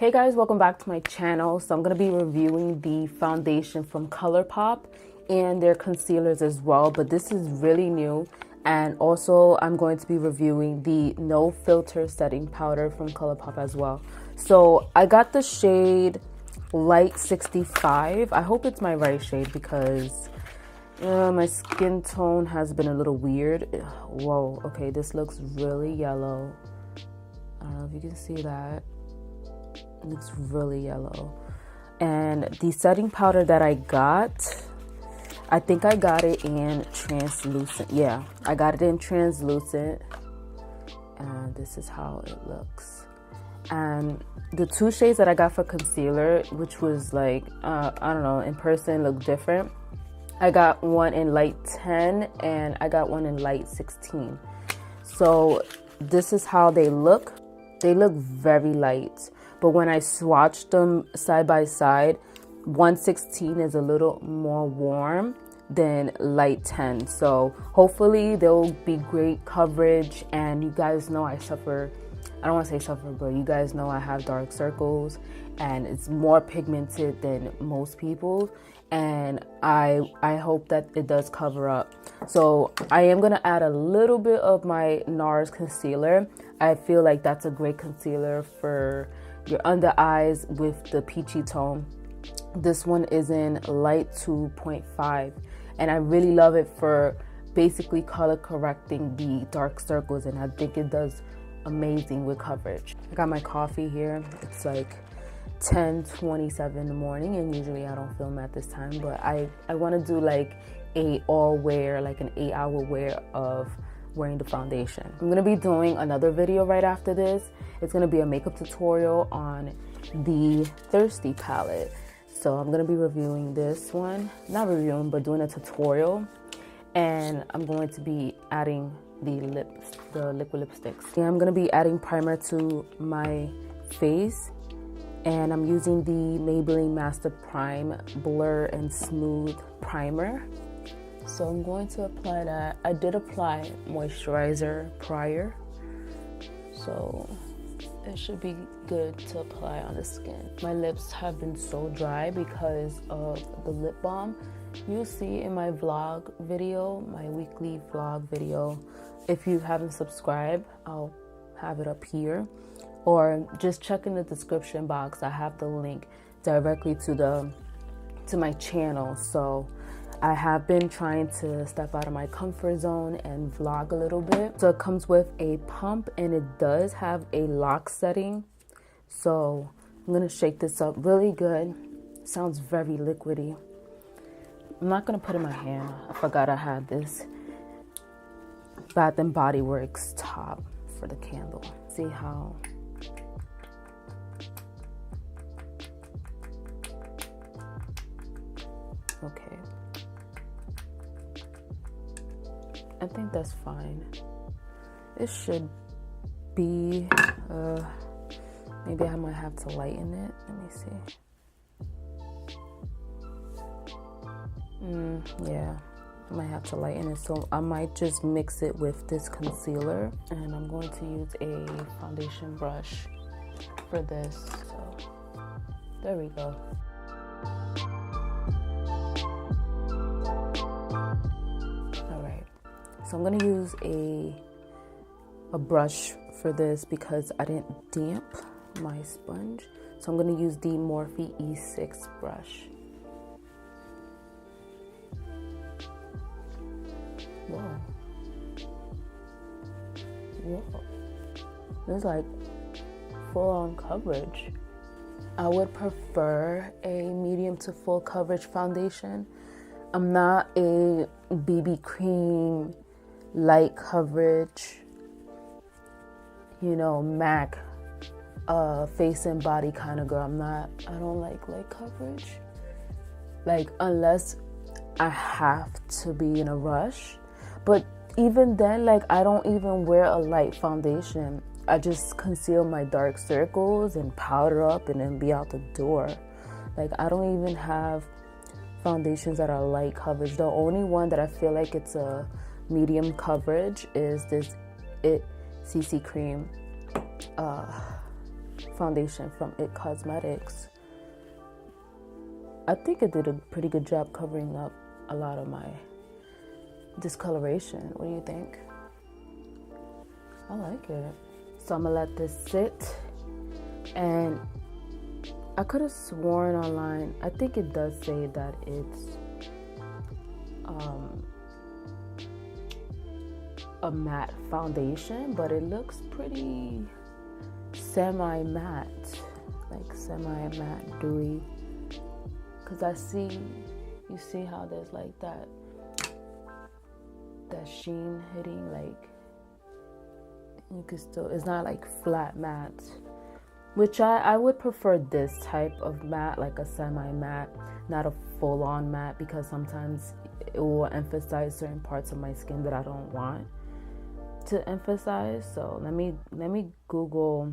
Hey guys, welcome back to my channel. So I'm going to be reviewing the foundation from Colourpop and their concealers as well, but this is really new. And also I'm going to be reviewing the No Filter setting powder from Colourpop as well. So I got the shade Light 65. I hope it's my right shade because my skin tone has been a little weird. Whoa, okay, this looks really yellow. I don't know if you can see that. It looks really yellow. And the setting powder that I got, I think I got it in translucent. Yeah, I got it in translucent. And this is how it looks. And the two shades that I got for concealer, which was like, I don't know, in person looked different. I got one in light 10 and I got one in light 16. So this is how they look. They look very light. But when I swatched them side by side, 116 is a little more warm than light 10. So hopefully there'll be great coverage. And you guys know I suffer, I don't want to say suffer, but you guys know I have dark circles and it's more pigmented than most people. And I hope that it does cover up. So I am going to add a little bit of my NARS concealer. I feel like that's a great concealer for your under eyes with the peachy tone. This one is in light 2.5 and I really love it for basically color correcting the dark circles, and I think it does amazing with coverage. I got my coffee here. It's like 10:27 in the morning and usually I don't film at this time, but I want to do like a all wear, like an 8-hour wear of wearing the foundation. I'm going to be doing another video right after this. It's going to be a makeup tutorial on the Thirsty Palette. So I'm going to be reviewing this one. Not reviewing, but doing a tutorial. And I'm going to be adding the liquid lipsticks. And I'm going to be adding primer to my face. And I'm using the Maybelline Master Prime Blur and Smooth Primer. So I'm going to apply that. I did apply moisturizer prior, so it should be good to apply on the skin. My lips have been so dry because of the lip balm. You'll see in my vlog video, my weekly vlog video. If you haven't subscribed, I'll have it up here. Or just check in the description box. I have the link directly to my channel. So I have been trying to step out of my comfort zone and vlog a little bit. So it comes with a pump and it does have a lock setting. So I'm gonna shake this up really good. Sounds very liquidy. I'm not gonna put it in my hand. I forgot I had this Bath and Body Works top for the candle. See how okay. I think that's fine. It should be, maybe I might have to lighten it. Let me see. Yeah, I might have to lighten it. So I might just mix it with this concealer. And I'm going to use a foundation brush for this. So there we go. So I'm gonna use a brush for this because I didn't damp my sponge. So I'm gonna use the Morphe E6 brush. Whoa. Whoa. This is like full-on coverage. I would prefer a medium to full coverage foundation. I'm not a BB cream light coverage, you know, MAC face and body kind of girl. I don't like light coverage. Like, unless I have to be in a rush. But even then, like, I don't even wear a light foundation. I just conceal my dark circles and powder up and then be out the door. Like, I don't even have foundations that are light coverage. The only one that I feel like it's a medium coverage is this CC Cream foundation from It Cosmetics. I think it did a pretty good job covering up a lot of my discoloration. What do you think? I like it. So I'm gonna let this sit. And I could have sworn online, I think it does say that it's a matte foundation, but it looks pretty semi-matte, like semi-matte dewy. Cause I see, you see how there's like that sheen hitting, like you could still, it's not like flat matte, which I would prefer this type of matte, like a semi-matte, not a full-on matte, because sometimes it will emphasize certain parts of my skin that I don't want to emphasize. So let me Google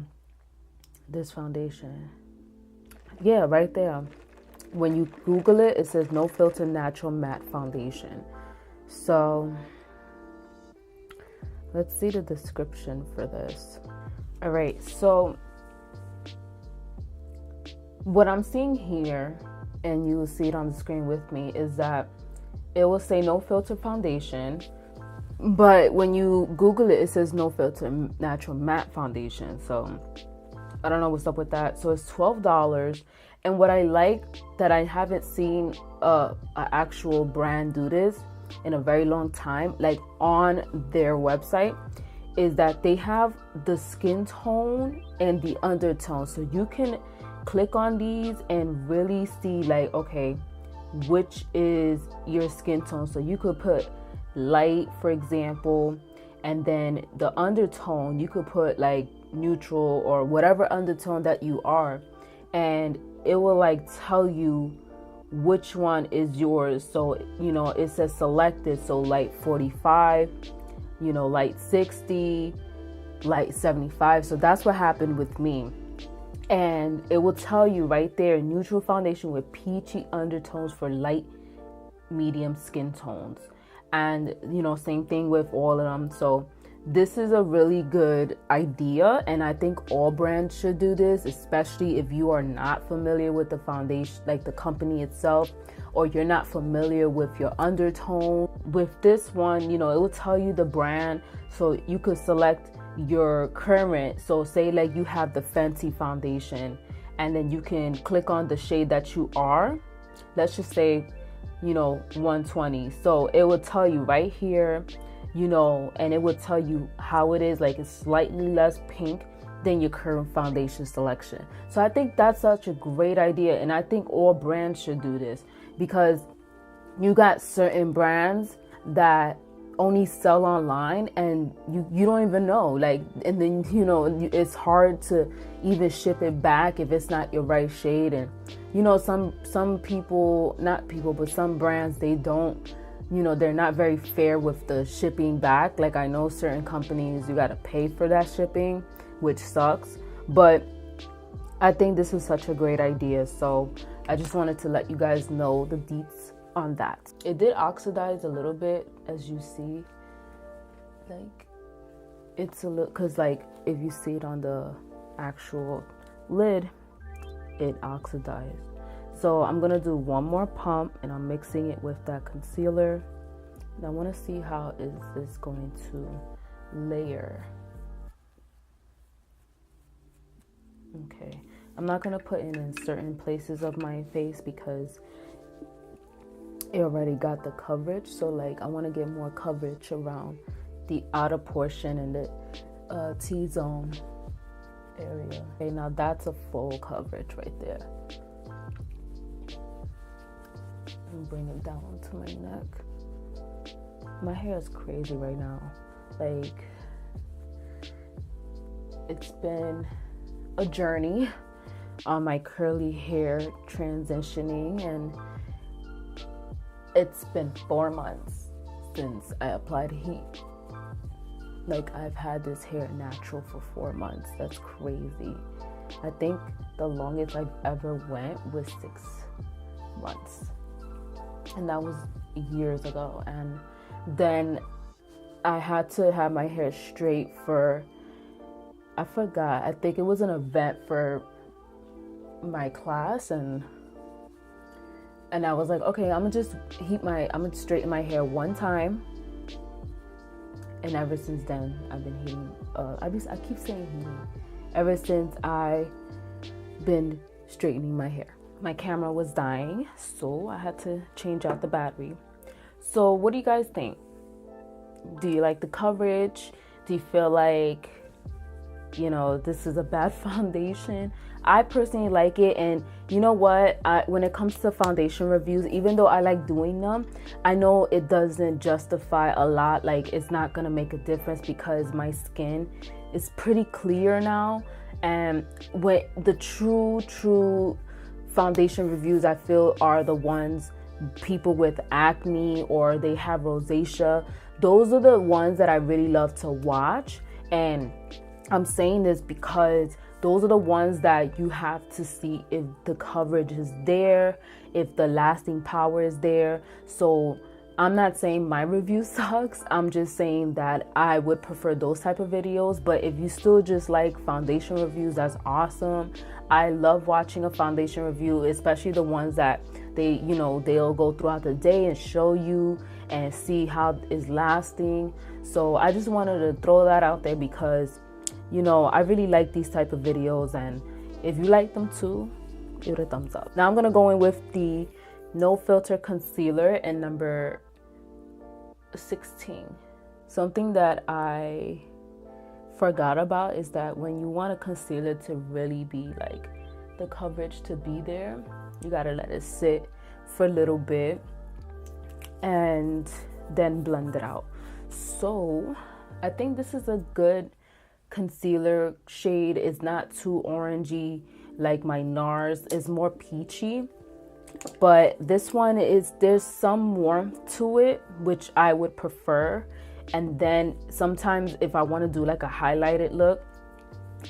this foundation. Yeah, right there. When you Google it, it says No Filter Natural Matte Foundation. So let's see the description for this. All right, so what I'm seeing here, and you will see it on the screen with me, is that it will say No Filter Foundation, but when you Google it, it says No Filter Natural Matte Foundation. So I don't know what's up with that. So it's $12. And what I like that I haven't seen an actual brand do this in a very long time, like on their website, is that they have the skin tone and the undertone. So you can click on these and really see like, okay, which is your skin tone. So you could put light, for example, and then the undertone, you could put like neutral or whatever undertone that you are, and it will like tell you which one is yours. So, you know, it says selected, so light 45, you know, light 60, light 75. So that's what happened with me. And it will tell you right there, neutral foundation with peachy undertones for light, medium skin tones. And, you know, same thing with all of them. So this is a really good idea, and I think all brands should do this, especially if you are not familiar with the foundation, like the company itself, or you're not familiar with your undertone. With this one, you know, it will tell you the brand, so you could select your current. So say like you have the Fenty foundation, and then you can click on the shade that you are. Let's just say, you know, 120. So it will tell you right here, you know, and it will tell you how it is, like it's slightly less pink than your current foundation selection. So I think that's such a great idea, and I think all brands should do this, because you got certain brands that only sell online and you don't even know, like, and then, you know, it's hard to even ship it back if it's not your right shade. And, you know, some people, not people, but some brands, they don't, you know, they're not very fair with the shipping back. Like I know certain companies, you got to pay for that shipping, which sucks. But I think this is such a great idea. So I just wanted to let you guys know the deets on that. It did oxidize a little bit, as you see. Like it's a little, because like if you see it on the actual lid, it oxidized. So I'm gonna do one more pump, and I'm mixing it with that concealer, and I want to see how is this going to layer. Okay, I'm not gonna put it in certain places of my face because it already got the coverage. So like I want to get more coverage around the outer portion and the T-zone area. Okay, now that's a full coverage right there. And bring it down to my neck. My hair is crazy right now. Like, it's been a journey on my curly hair transitioning, and it's been 4 months since I applied heat. Like, I've had this hair natural for 4 months. That's crazy. I think the longest I've ever went was 6 months. And that was years ago. And then I had to have my hair straight for I forgot. I think it was an event for my class, and I was like, okay, I'm gonna straighten my hair one time. And ever since then, I've been heating. I keep saying heating. Ever since I've been straightening my hair. My camera was dying, so I had to change out the battery. So what do you guys think? Do you like the coverage? Do you feel like, you know, this is a bad foundation? I personally like it, and you know what? When it comes to foundation reviews, even though I like doing them, I know it doesn't justify a lot. Like, it's not gonna make a difference because my skin is pretty clear now. And when the true foundation reviews, I feel, are the ones people with acne or they have rosacea. Those are the ones that I really love to watch. And I'm saying this because those are the ones that you have to see if the coverage is there, if the lasting power is there. So I'm not saying my review sucks. I'm just saying that I would prefer those type of videos. But if you still just like foundation reviews, that's awesome. I love watching a foundation review, especially the ones that they'll go throughout the day and show you and see how it's lasting. So I just wanted to throw that out there because, you know, I really like these type of videos, and if you like them too, give it a thumbs up. Now I'm gonna go in with the No Filter Concealer in number 16. Something that I forgot about is that when you want a concealer to really be like the coverage to be there, you gotta let it sit for a little bit and then blend it out. So I think this is a good concealer shade. It's not too orangey like my NARS. It's more peachy, but this one there's some warmth to it, which I would prefer. And then sometimes if I want to do like a highlighted look,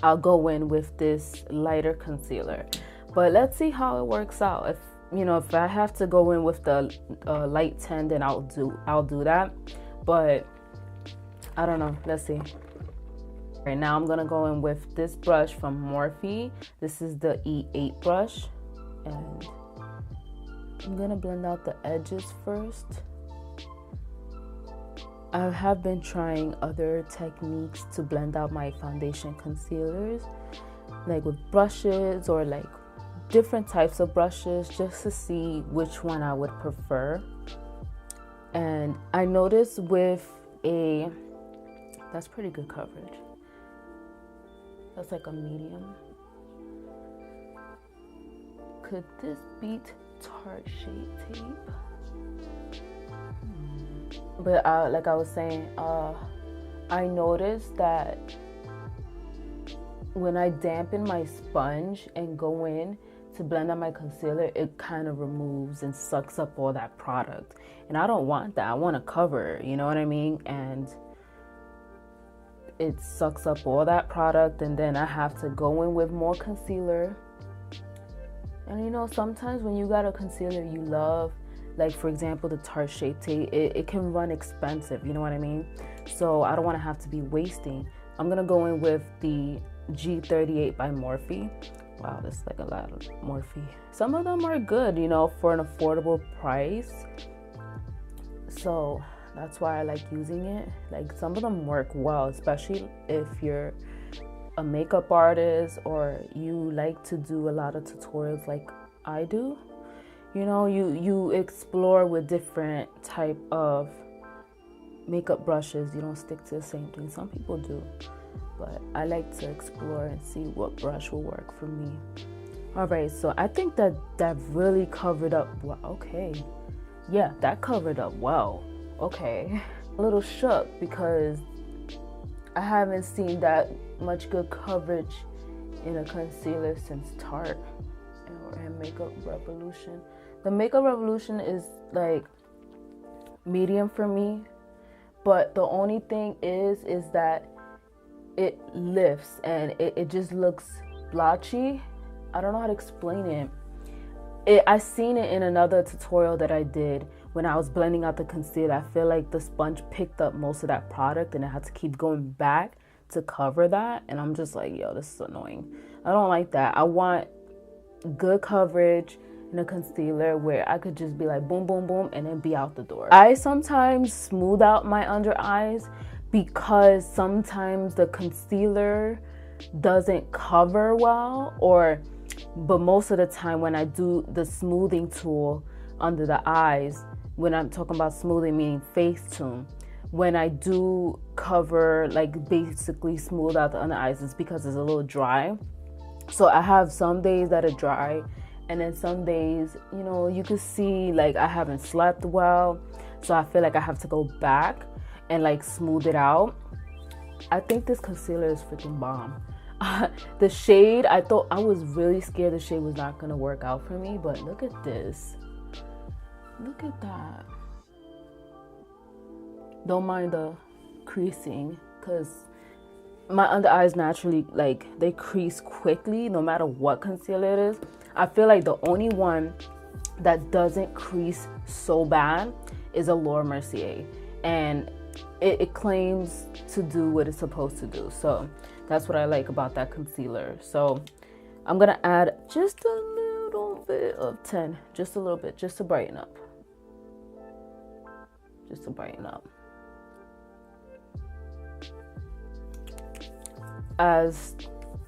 I'll go in with this lighter concealer. But let's see how it works out. If I have to go in with the light 10, then I'll do that. But I don't know. Let's see. Right now I'm gonna go in with this brush from Morphe. This is the E8 brush, and I'm gonna blend out the edges first. I have been trying other techniques to blend out my foundation concealers, like with brushes or like different types of brushes, just to see which one I would prefer. And I noticed that's pretty good coverage. That's like a medium. Could this beat Tarte Shape Tape? But like I was saying, I noticed that when I dampen my sponge and go in to blend out my concealer, it kind of removes and sucks up all that product. And I don't want that. I want to cover, you know what I mean? And it sucks up all that product, and then I have to go in with more concealer. And you know, sometimes when you got a concealer you love, like for example the Tarte Shape Tape, it can run expensive, you know what I mean? So I don't want to have to be wasting. I'm gonna go in with the G38 by Morphe. Wow, that's like a lot of Morphe. Some of them are good, you know, for an affordable price. So that's why I like using it. Like, some of them work well, especially if you're a makeup artist or you like to do a lot of tutorials like I do. You know, you explore with different type of makeup brushes. You don't stick to the same thing. Some people do, but I like to explore and see what brush will work for me. All right, so I think that really covered up well. Okay, yeah, that covered up well. Okay, a little shook because I haven't seen that much good coverage in a concealer since Tarte and Makeup Revolution. The Makeup Revolution is like medium for me, but the only thing is that it lifts and it just looks blotchy. I don't know how to explain it. I seen it in another tutorial that I did when I was blending out the concealer. I feel like the sponge picked up most of that product and I had to keep going back to cover that, and I'm just like, yo, this is annoying. I don't like that. I want good coverage in a concealer where I could just be like boom, boom, boom, and then be out the door. I sometimes smooth out my under eyes because sometimes the concealer doesn't cover well, but most of the time when I do the smoothing tool under the eyes, when I'm talking about smoothing, meaning Facetune, when I do cover, like basically smooth out the under eyes, it's because it's a little dry. So I have some days that are dry, and then some days, you know, you can see like I haven't slept well, so I feel like I have to go back and like smooth it out. I think this concealer is freaking bomb. The shade, I was really scared the shade was not gonna work out for me, but look at this. Look at that. Don't mind the creasing, because my under eyes naturally, like, they crease quickly no matter what concealer it is. I feel like the only one that doesn't crease so bad is a Laura Mercier, and it claims to do what it's supposed to do. So that's what I like about that concealer. So I'm gonna add just a little bit of 10, just a little bit, just to brighten up. Just to brighten up. As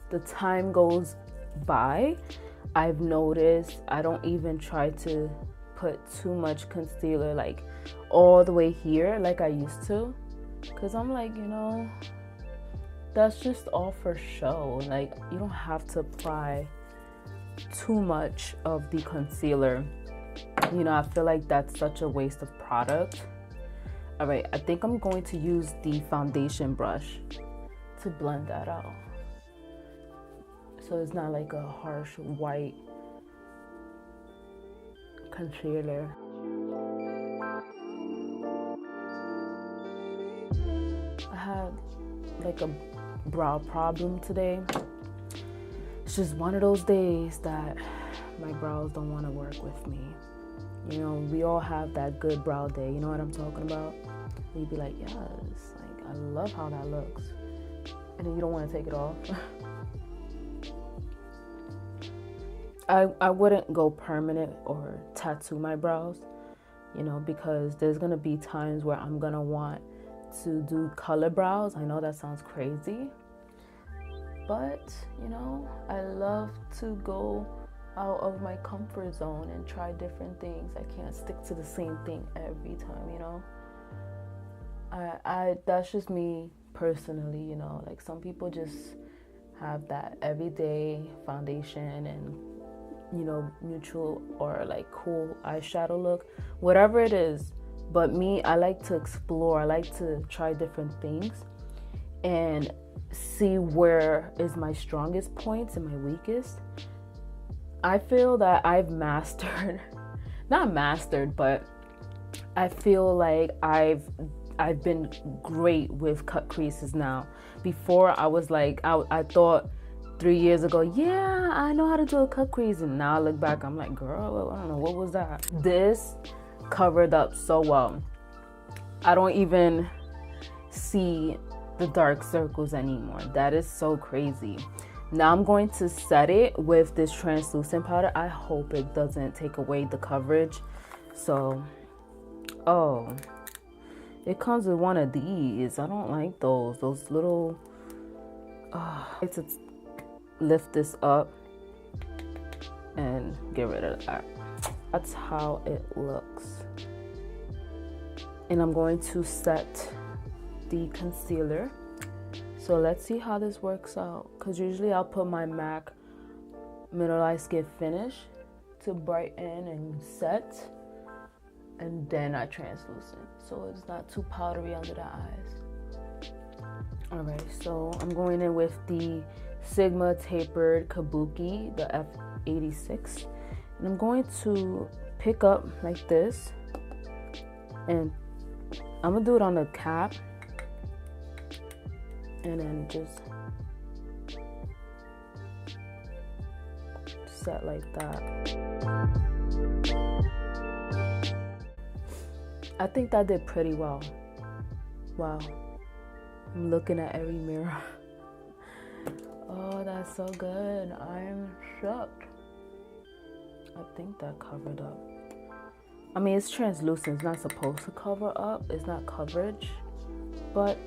the time goes by, I've noticed I don't even try to put too much concealer like all the way here like I used to, because I'm like, you know, that's just all for show. Like, you don't have to apply too much of the concealer. You know, I feel like that's such a waste of product. All right, I think I'm going to use the foundation brush to blend that out, so it's not like a harsh white concealer. I had like a brow problem today. It's just one of those days that my brows don't want to work with me. You know, we all have that good brow day, you know what I'm talking about? And you'd be like, yes, like, I love how that looks. And then you don't want to take it off. I wouldn't go permanent or tattoo my brows, you know, because there's going to be times where I'm going to want to do color brows. I know that sounds crazy, but, you know, I love to go out of my comfort zone and try different things. I can't stick to the same thing every time, you know. I that's just me personally, you know. Like, some people just have that everyday foundation and, you know, neutral or like cool eyeshadow look, whatever it is. But me, I like to explore. I like to try different things and see where is my strongest points and my weakest. I feel that I've mastered, not mastered, but I feel like I've been great with cut creases now. Before, I was like, I thought 3 years ago, yeah, I know how to do a cut crease, and now I look back, I'm like, girl, I don't know, what was that? This covered up so well. I don't even see the dark circles anymore. That is so crazy. Now I'm going to set it with this translucent powder. I hope it doesn't take away the coverage. So, oh, it comes with one of these. I don't like those little, I like to lift this up and get rid of that. That's how it looks. And I'm going to set the concealer. So let's see how this works out, because usually I'll put my MAC Mineralized Skin Finish to brighten and set, and then I translucent, so it's not too powdery under the eyes. Alright, so I'm going in with the Sigma Tapered Kabuki, the F86, and I'm going to pick up like this, and I'm going to do it on the cap, and then just set like that. I think that did pretty well. Wow. I'm looking at every mirror. Oh, that's so good. I'm shocked. I think that covered up. I mean, it's translucent. It's not supposed to cover up. It's not coverage. But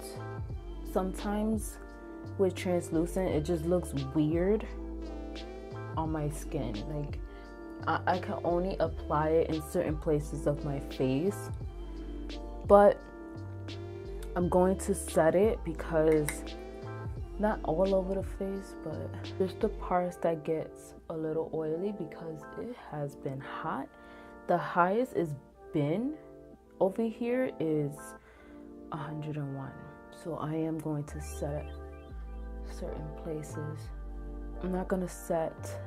sometimes with translucent, it just looks weird on my skin. Like, I can only apply it in certain places of my face. But I'm going to set it because not all over the face, but just the parts that gets a little oily because it has been hot. The highest it's been over here is 101. So I am going to set certain places. I'm not gonna set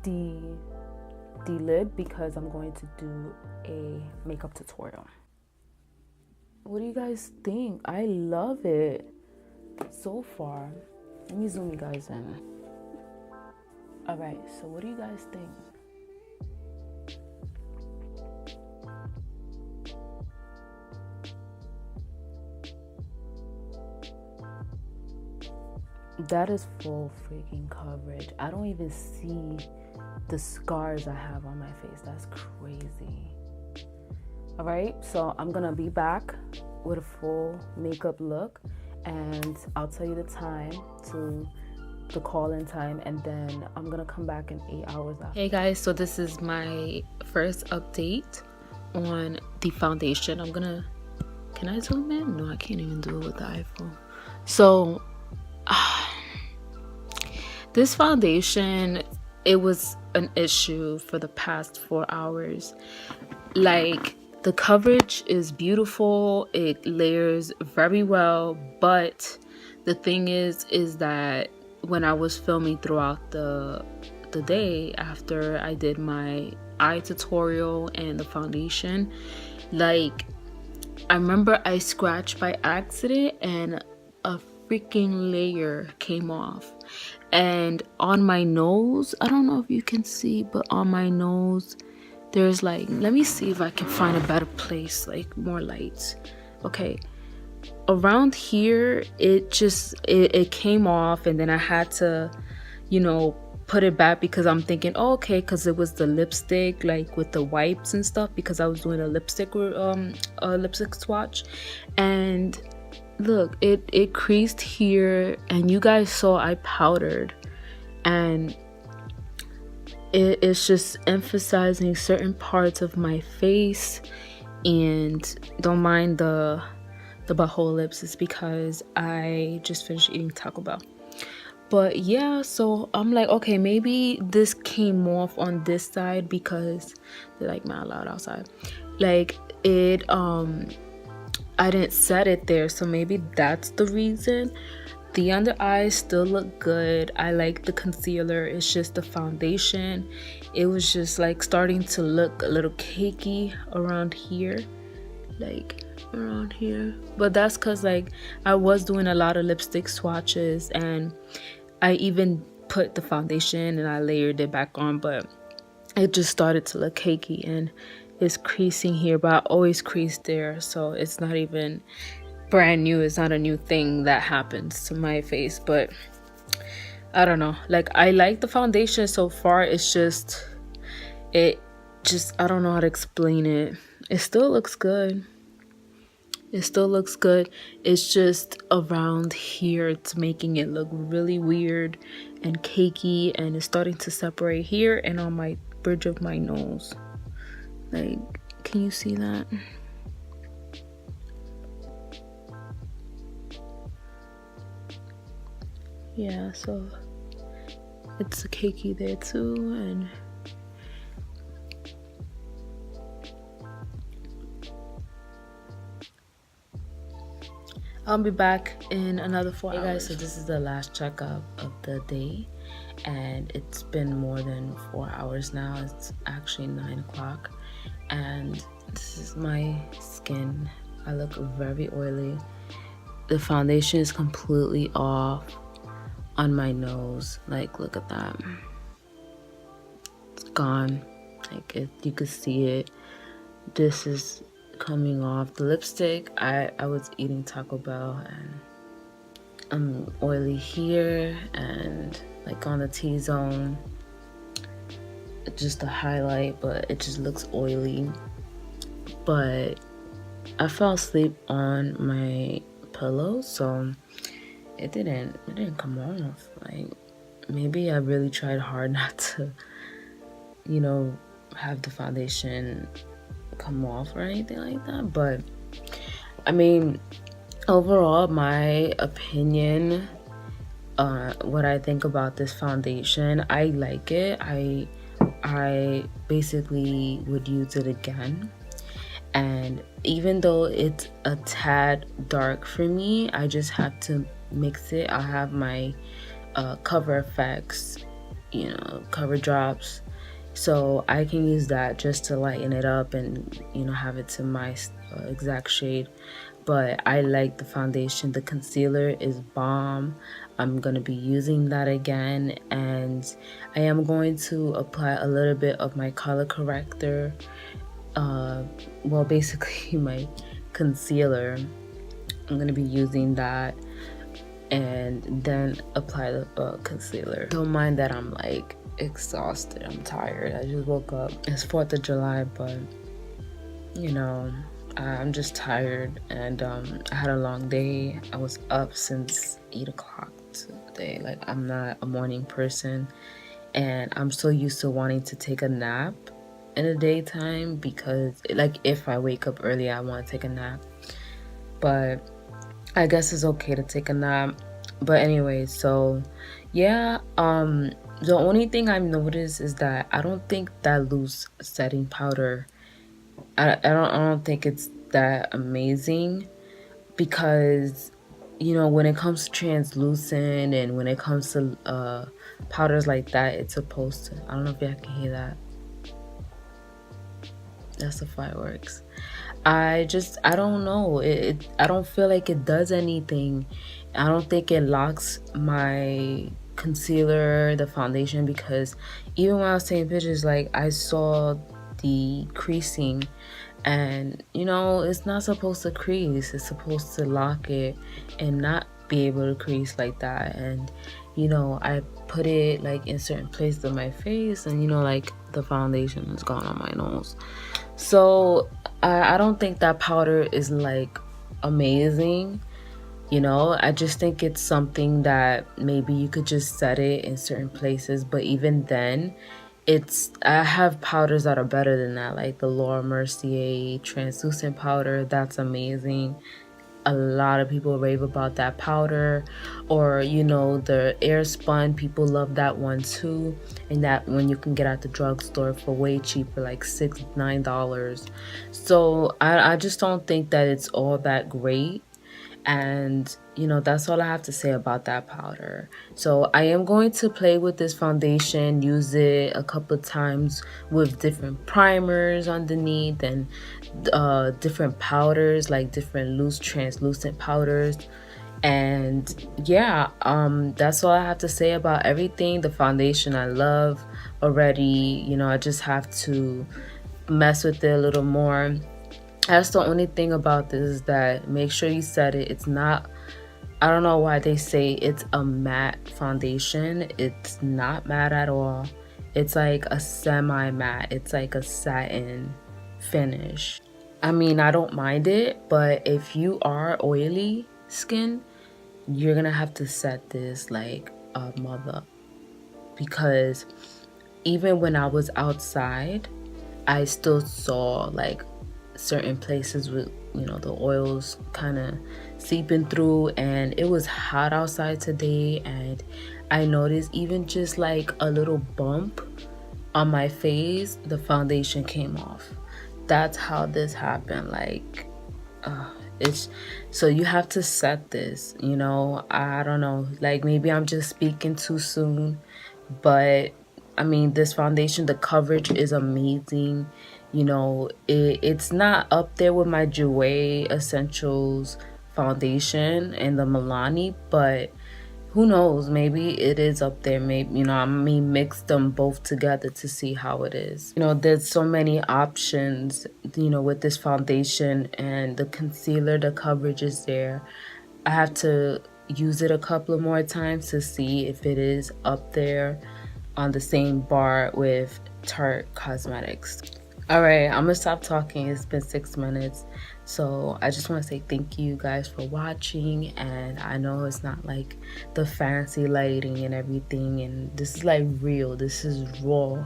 the lid because I'm going to do a makeup tutorial. What do you guys think? I love it so far. Let me zoom you guys in. All right, so what do you guys think? That is full freaking coverage. I don't even see the scars I have on my face. That's crazy. All right, so I'm gonna be back with a full makeup look, and I'll tell you the time, to the call-in time, and then I'm gonna come back in 8 hours after. Hey guys, so this is my first update on the foundation. Can I zoom in? No, I can't even do it with the iPhone. So this foundation, it was an issue for the past 4 hours. Like, the coverage is beautiful, it layers very well, but the thing is that when I was filming throughout the day after I did my eye tutorial and the foundation, like, I remember I scratched by accident and a freaking layer came off. And on my nose, I don't know if you can see, but on my nose there's like, let me see if I can find a better place, like more lights. Okay, around here it came off, and then I had to, you know, put it back because I'm thinking, oh, okay, because it was the lipstick, like with the wipes and stuff, because I was doing a lipstick swatch. And look, it creased here, and you guys saw I powdered, and it's just emphasizing certain parts of my face. And don't mind the butthole lips, is because I just finished eating Taco Bell. But yeah, so I'm like, okay, maybe this came off on this side because they're like mad loud outside. Like, it I didn't set it there, so maybe that's the reason. The under eyes still look good. I like the concealer. It's just the foundation, it was just like starting to look a little cakey around here, like around here. But that's because like I was doing a lot of lipstick swatches, and I even put the foundation and I layered it back on, but it just started to look cakey, and it's creasing here, but I always crease there, so it's not even brand new. It's not a new thing that happens to my face. But I don't know, like, I like the foundation so far. It's just I don't know how to explain it. It still looks good. It's just around here it's making it look really weird and cakey, and it's starting to separate here and on my bridge of my nose. Like, can you see that? Yeah, so it's cakey there too. And I'll be back in another 4 hours. Hey guys, so this is the last checkup of the day, and it's been more than 4 hours now. It's actually 9 o'clock, and this is my skin. I look very oily. The foundation is completely off on my nose. Like, look at that, it's gone. Like, you could see it. This is coming off. The lipstick, I was eating Taco Bell, and I'm oily here and like on the T-zone, just a highlight, but it just looks oily. But I fell asleep on my pillow, so it didn't come off. Like, maybe I really tried hard not to, you know, have the foundation come off or anything like that. But I mean, overall, my opinion, what I think about this foundation, I like it. I basically would use it again. And even though it's a tad dark for me, I just have to mix it. I have my cover FAQS, you know, cover drops, so I can use that just to lighten it up and, you know, have it to my exact shade. But I like the foundation. The concealer is bomb. I'm gonna be using that again, and I am going to apply a little bit of my color corrector, well, basically my concealer. I'm gonna be using that and then apply the concealer. Don't mind that I'm like exhausted, I'm tired. I just woke up. It's 4th of July, but you know, I'm just tired, and I had a long day. I was up since 8 o'clock today. Like, I'm not a morning person, and I'm so used to wanting to take a nap in the daytime, because like if I wake up early I want to take a nap, but I guess it's okay to take a nap. But anyway, so yeah, the only thing I've noticed is that I don't think that loose setting powder, I don't think it's that amazing, because you know, when it comes to translucent and when it comes to powders like that, it's supposed to, I don't know if y'all can hear that. That's the fireworks. I don't know, I don't feel like it does anything. I don't think it locks my concealer, the foundation, because even when I was taking pictures, like, I saw the creasing, and you know, it's not supposed to crease. It's supposed to lock it and not be able to crease like that. And you know, I put it like in certain places of my face, and you know, like the foundation is gone on my nose. So I don't think that powder is like amazing, you know. I just think it's something that maybe you could just set it in certain places, but even then, I have powders that are better than that, like the Laura Mercier translucent powder. That's amazing. A lot of people rave about that powder. Or you know, the air spun, people love that one too, and that one you can get at the drugstore for way cheaper, like $6-9. So I just don't think that it's all that great. And you know, that's all I have to say about that powder. So I am going to play with this foundation, use it a couple of times with different primers underneath, and different powders, like different loose translucent powders. And yeah, that's all I have to say about everything. The foundation I love already, you know, I just have to mess with it a little more. That's the only thing about this, is that make sure you set it. It's not, I don't know why they say it's a matte foundation. It's not matte at all. It's like a semi-matte. It's like a satin finish. I mean, I don't mind it, but if you are oily skin, you're gonna have to set this like a mother, because even when I was outside, I still saw like certain places with, you know, the oils kind of seeping through. And it was hot outside today, and I noticed even just like a little bump on my face, the foundation came off. That's how this happened. Like, it's, so you have to set this, you know. I don't know, like maybe I'm just speaking too soon, but I mean, this foundation, the coverage is amazing. You know, it's not up there with my Jouer Essentials foundation and the Milani, but who knows, maybe it is up there. Maybe, you know, I may mix them both together to see how it is. You know, there's so many options, you know, with this foundation, and the concealer, the coverage is there. I have to, use it a couple of more times to see if it is up there on the same bar with Tarte Cosmetics. All right, I'm gonna stop talking. It's been 6 minutes. So I just want to say thank you guys for watching, and I know it's not like the fancy lighting and everything, and this is like real, this is raw,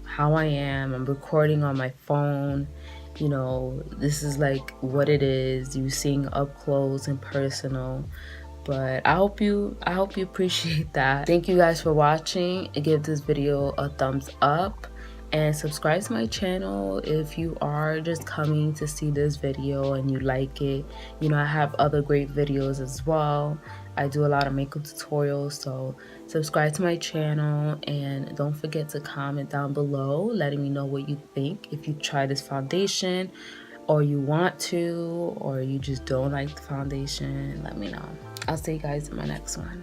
how I am. I'm recording on my phone, you know, this is like what it is, you seeing up close and personal. But I hope you appreciate that. Thank you guys for watching, and give this video a thumbs up. And subscribe to my channel if you are just coming to see this video and you like it. You know, I have other great videos as well. I do a lot of makeup tutorials, so subscribe to my channel, and don't forget to comment down below letting me know what you think. If you try this foundation, or you want to, or you just don't like the foundation, let me know. I'll see you guys in my next one.